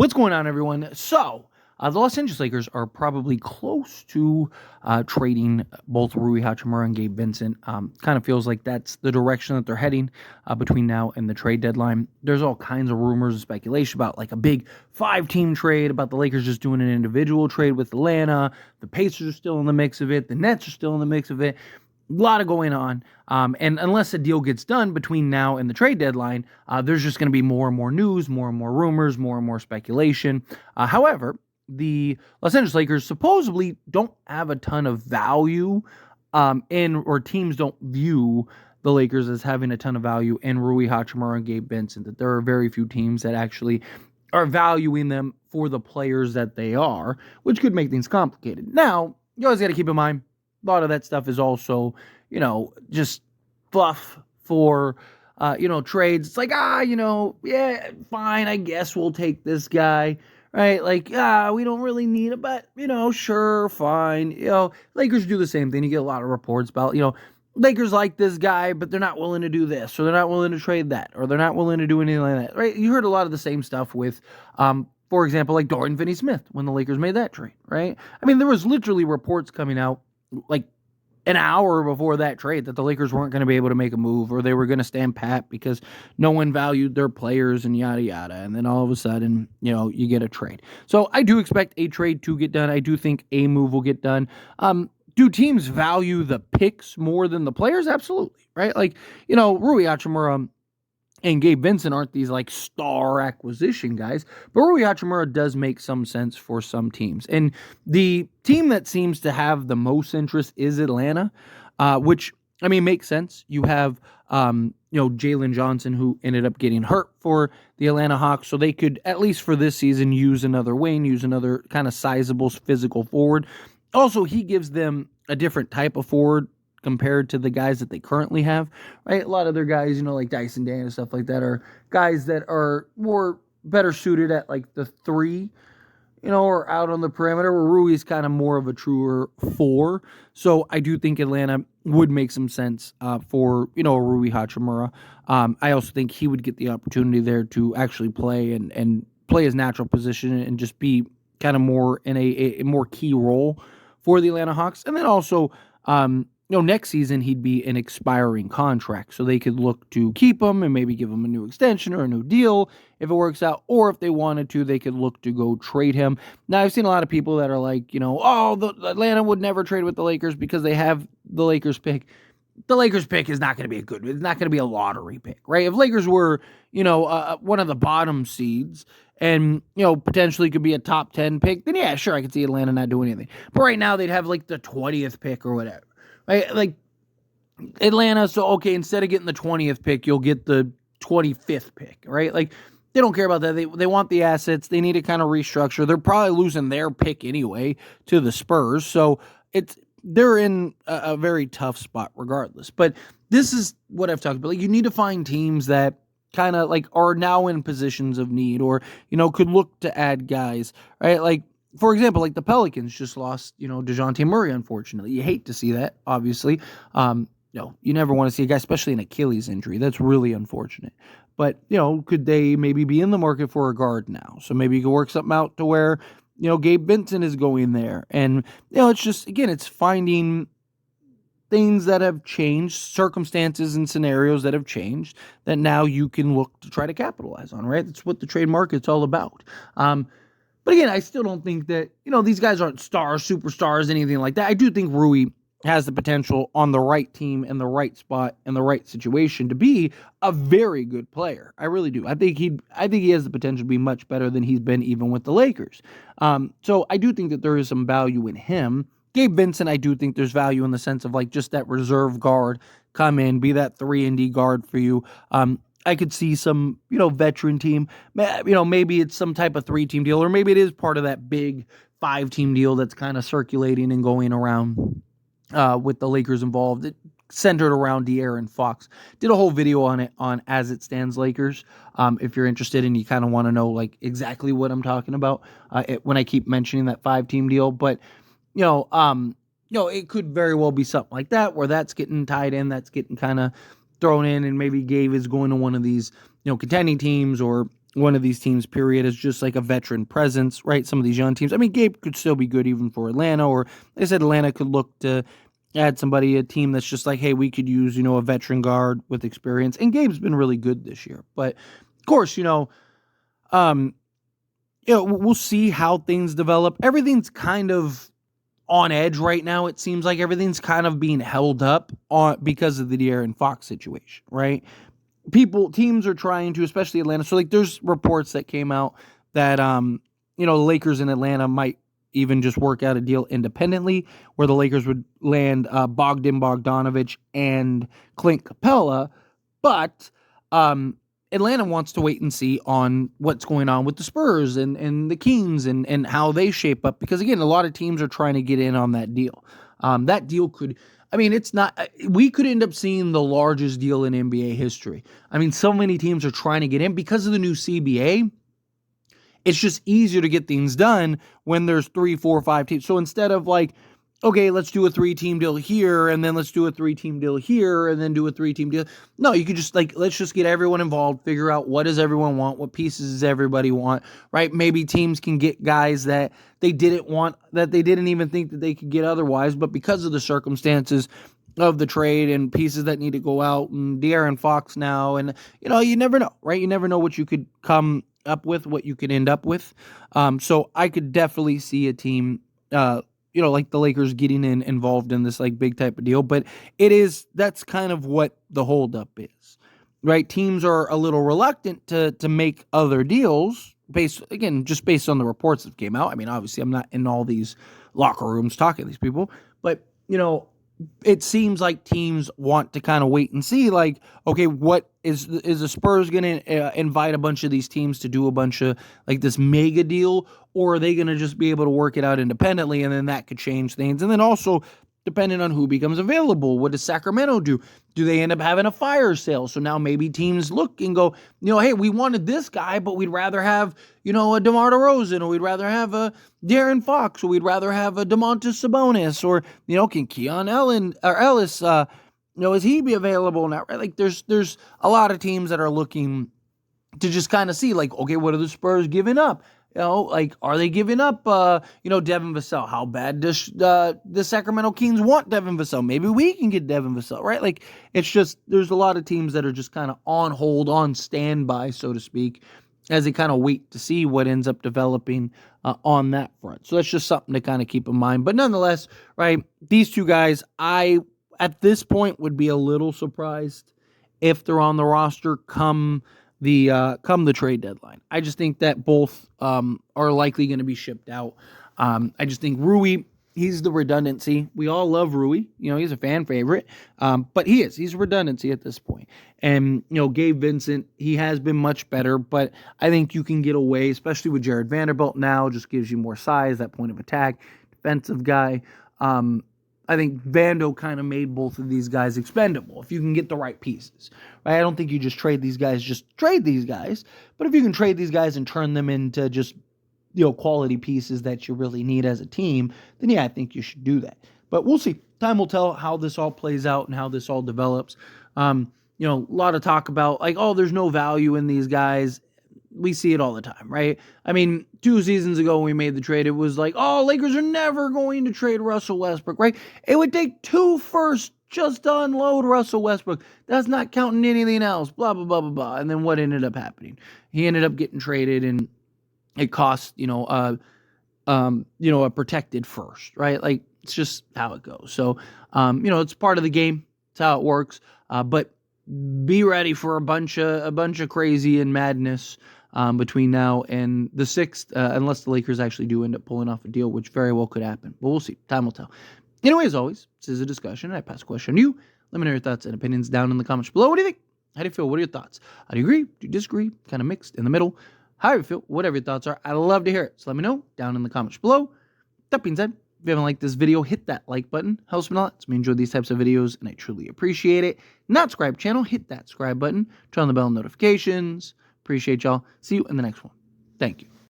What's going on, everyone? So, the Los Angeles Lakers are probably close to trading both Rui Hachimura and Gabe Vincent. Kind of feels like that's the direction that they're heading between now and the trade deadline. There's all kinds of rumors and speculation about like a big 5-team trade, about the Lakers just doing an individual trade with Atlanta. The Pacers are still in the mix of it. The Nets are still in the mix of it. A lot of going on. And unless a deal gets done between now and the trade deadline, there's just going to be more and more news, more and more rumors, more and more speculation. However, the Los Angeles Lakers supposedly don't have a ton of value or teams don't view the Lakers as having a ton of value in Rui Hachimura and Gabe Vincent, that there are very few teams that actually are valuing them for the players that they are, which could make things complicated. Now, you always got to keep in mind, a lot of that stuff is also, just fluff for, trades. It's like, yeah, fine, I guess we'll take this guy, right? Like, we don't really need it, but, sure, fine. Lakers do the same thing. You get a lot of reports about, Lakers like this guy, but they're not willing to do this, or they're not willing to trade that, or they're not willing to do anything like that, right? You heard a lot of the same stuff with, for example, like Dorian Finney-Smith when the Lakers made that trade, right? I mean, there was literally reports coming out like an hour before that trade that the Lakers weren't going to be able to make a move, or they were going to stand pat because no one valued their players and yada yada. And then all of a sudden, you get a trade. So I do expect a trade to get done. I do think a move will get done. Do teams value the picks more than the players? Absolutely, right? Like, Rui Hachimura and Gabe Vincent aren't these like star acquisition guys, but Rui Hachimura does make some sense for some teams. And the team that seems to have the most interest is Atlanta, which, I mean, makes sense. You have, Jalen Johnson, who ended up getting hurt for the Atlanta Hawks, so they could, at least for this season, use another wing, use another kind of sizable physical forward. Also, he gives them a different type of forward compared to the guys that they currently have, right? A lot of their guys, like Dyson Dan and stuff like that, are guys that are better suited at like the 3, or out on the perimeter, where Rui's kind of more of a truer 4. So I do think Atlanta would make some sense for, Rui Hachimura. I also think he would get the opportunity there to actually play and play his natural position and just be kind of more in a more key role for the Atlanta Hawks. And then also, next season he'd be an expiring contract, so they could look to keep him and maybe give him a new extension or a new deal if it works out, or if they wanted to, they could look to go trade him. Now, I've seen a lot of people that are like, the Atlanta would never trade with the Lakers because they have the Lakers pick. The Lakers pick is not going to be it's not going to be a lottery pick, right? If Lakers were, one of the bottom seeds and, potentially could be a top 10 pick, then yeah, sure, I could see Atlanta not doing anything. But right now they'd have like the 20th pick or whatever. Right? Like Atlanta, so okay, instead of getting the 20th pick, you'll get the 25th pick, right? Like they don't care about that. They want the assets. They need to kind of restructure. They're probably losing their pick anyway to the Spurs, so they're in a very tough spot regardless. But this is what I've talked about. Like, you need to find teams that kind of like are now in positions of need, or could look to add guys, right? Like, for example, like the Pelicans just lost, DeJounte Murray, unfortunately. You hate to see that, obviously. You never want to see a guy, especially an Achilles injury. That's really unfortunate. But, could they maybe be in the market for a guard now? So maybe you could work something out to where, Gabe Vincent is going there. And, it's just, again, it's finding things that have changed, circumstances and scenarios that have changed that now you can look to try to capitalize on, right? That's what the trade market's all about. But again, I still don't think that, these guys aren't stars, superstars, anything like that. I do think Rui has the potential on the right team and the right spot and the right situation to be a very good player. I really do. I think he has the potential to be much better than he's been even with the Lakers. So I do think that there is some value in him. Gabe Vincent, I do think there's value in the sense of like just that reserve guard, come in, be that 3-and-D guard for you. I could see some, veteran team, maybe it's some type of 3-team deal, or maybe it is part of that big 5-team deal that's kind of circulating and going around with the Lakers involved. It centered around De'Aaron Fox. Did a whole video on it on As It Stands Lakers. If you're interested and you kind of want to know like exactly what I'm talking about when I keep mentioning that 5-team deal. But, it could very well be something like that where that's getting tied in, that's getting kind of thrown in, and maybe Gabe is going to one of these, contending teams, or one of these teams, period, as just like a veteran presence, right? Some of these young teams. I mean, Gabe could still be good even for Atlanta, or like I said, Atlanta could look to add somebody, a team that's just like, hey, we could use, a veteran guard with experience. And Gabe's been really good this year. But of course, um, we'll see how things develop. Everything's kind of on edge right now. It seems like everything's kind of being held up because of the De'Aaron Fox situation, right? Teams are trying to, especially Atlanta. So like there's reports that came out that the Lakers and Atlanta might even just work out a deal independently where the Lakers would land Bogdan Bogdanovic and Clint Capella, but Atlanta wants to wait and see on what's going on with the Spurs and the Kings and how they shape up, because again, a lot of teams are trying to get in on that deal. That deal could, it's not, we could end up seeing the largest deal in NBA history. So many teams are trying to get in because of the new CBA. It's just easier to get things done when there's 3, 4, 5 teams. So instead of like, okay, let's do a 3-team deal here, and then let's do a 3-team deal here, and then do a 3-team deal. No, you could just let's just get everyone involved, figure out what does everyone want, what pieces does everybody want, right? Maybe teams can get guys that they didn't want, that they didn't even think that they could get otherwise, but because of the circumstances of the trade and pieces that need to go out, and De'Aaron Fox now, and you never know, right? You never know what you could come up with, what you could end up with. So I could definitely see a team, like the Lakers getting involved in this like big type of deal, but that's kind of what the holdup is, right? Teams are a little reluctant to make other deals based on the reports that came out. Obviously I'm not in all these locker rooms talking to these people, but it seems like teams want to kind of wait and see, like, okay, what is the Spurs going to invite a bunch of these teams to do a bunch of like this mega deal, or are they going to just be able to work it out independently, and then that could change things? And then also, depending on who becomes available, what does Sacramento do? Do they end up having a fire sale? So now maybe teams look and go, hey, we wanted this guy, but we'd rather have, a DeMar DeRozan, or we'd rather have a De'Aaron Fox, or we'd rather have a Domantas Sabonis, or, can Keon Ellis, is he be available now? Right? Like there's a lot of teams that are looking to just kind of see, like, okay, what are the Spurs giving up? Are they giving up, Devin Vassell? How bad does the Sacramento Kings want Devin Vassell? Maybe we can get Devin Vassell, right? Like, it's just, there's a lot of teams that are just kind of on hold, on standby, so to speak, as they kind of wait to see what ends up developing on that front. So that's just something to kind of keep in mind. But nonetheless, right, these two guys, at this point, would be a little surprised if they're on the roster come the trade deadline. I just think that both are likely going to be shipped out. I just think Rui, he's the redundancy. We all love Rui. He's a fan favorite. But he's redundancy at this point. And, Gabe Vincent, he has been much better, but I think you can get away, especially with Jared Vanderbilt now, just gives you more size, that point of attack, defensive guy. I think Vando kind of made both of these guys expendable if you can get the right pieces, right? I don't think you just trade these guys, but if you can trade these guys and turn them into just, quality pieces that you really need as a team, then yeah, I think you should do that. But we'll see. Time will tell how this all plays out and how this all develops. A lot of talk about like, oh, there's no value in these guys. We see it all the time, right? 2 seasons ago when we made the trade, it was like, oh, Lakers are never going to trade Russell Westbrook, right? It would take 2 firsts just to unload Russell Westbrook. That's not counting anything else, blah, blah, blah, blah, blah. And then what ended up happening? He ended up getting traded, and it cost, a protected first, right? Like, it's just how it goes. So, it's part of the game. It's how it works. But be ready for a bunch of crazy and madness between now and the 6th, unless the Lakers actually do end up pulling off a deal, which very well could happen. But we'll see. Time will tell. Anyway, as always, this is a discussion. I pass a question to you. Let me know your thoughts and opinions down in the comments below. What do you think? How do you feel? What are your thoughts? Do you agree? Do you disagree? Kind of mixed in the middle? How do you feel? Whatever your thoughts are, I love to hear it. So let me know down in the comments below. That being said, if you haven't liked this video, hit that like button. Helps me a lot. It's me enjoy these types of videos, and I truly appreciate it. Not subscribe channel, hit that subscribe button. Turn on the bell notifications. Appreciate y'all. See you in the next one. Thank you.